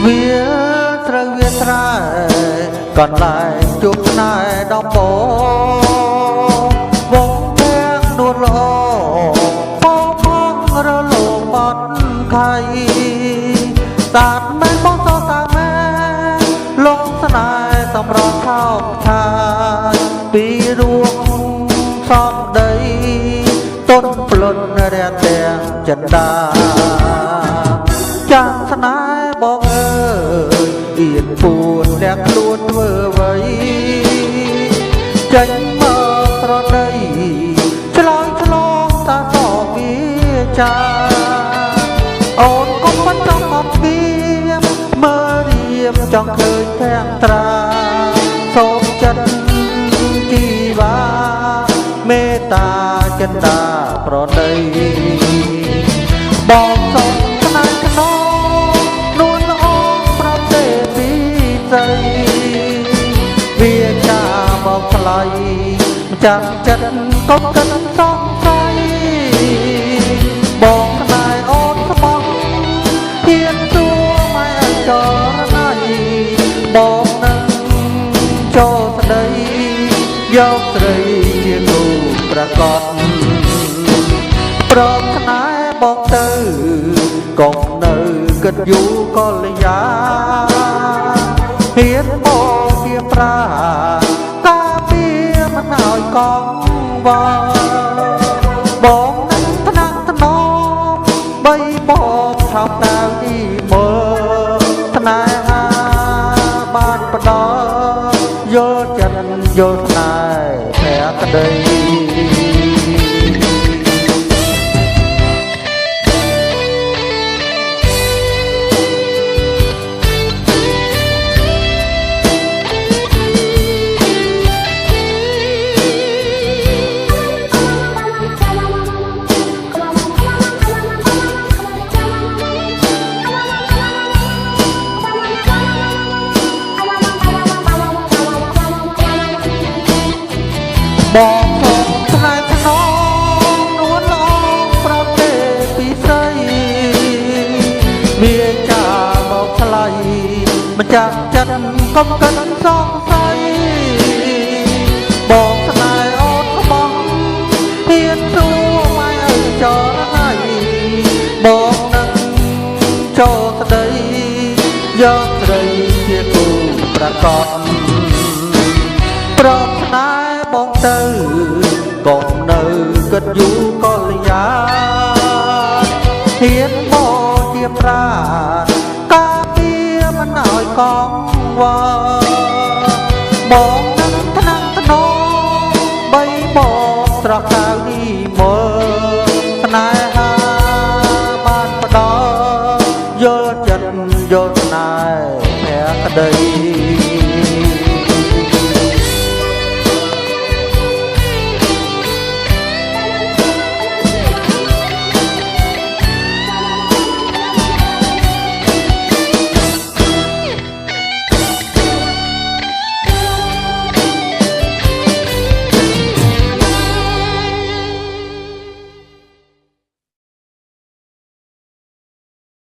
វាត្រូវវាស្រែកន្លែងជួបស្នេហ៍ដំបូងវងទាំងនួនល្អបងផងរលោងបាត់ខៃសាទមែនបងសរសើរមែនលងស្នេហ៍សម្រស់ខោខាយពីរួងសំដីទុនផ្លុនរាទាំងចិន្តាចាំស្នេហ៍បងអើយអៀនពួនអ្នកខ្លួនធ្វើអ្វីចេញមកស្រដីឆ្លើយឆ្លងតាសវាចាអូនកុំមិនចង់អត់វាមើលរៀមចង់ឃើញទាំងត្រាសូមចិត្តជីវាមេត្តាចិន្តាប្រណីបងសូមស្នេហ៍ខ្នងនួនល្អប្រាប់ទេពីស្អីវាចាមកថ្លៃចាំចិត្តកុំគិតសង្ស័យបងស្នេហ៍អូនស្មោះហ៊ានសួរម៉ែអចរណៃបងនឹងចូលស្ដីយកស្រីជាគូប្រកបព្រមស្នេហ៍បងទៅកុំនៅគិតយូរកល្យាហ៊ានមកជាប្រាការពារមិនឲ្យកងវល់បងនឹងថ្នាក់ថ្នមបីបងថោកតាវទីមើលស្នេហាបានផ្ដល់យល់ចិត្តយល់ស្នេហ៍តែក្ដីបងផងស្នេហ៍ថ្នមនួនល្អប្រាប់ទេពីស្អីវាចាមកថ្លៃមិនចាំចិត្តកុំកិនសង្ស័យបងស្នេហ៍អូនក្បោះហ៊ានសួរម៉ែអើចរណៃបងនឹងចូលស្ដីយកស្រីជាគូប្រកបព្រមស្នេហ៍បងទៅកុំនៅគិតយូរកល្យាហ៊ានមកជាប្រាការពារមិនឲ្យកងវល់បងនឹងថ្នាក់ថ្នមបីបងស្រស់កៅនេះមើលស្នេហាបានផ្ដល់យល់ចិត្តយល់ស្នេហ៍ភក្តី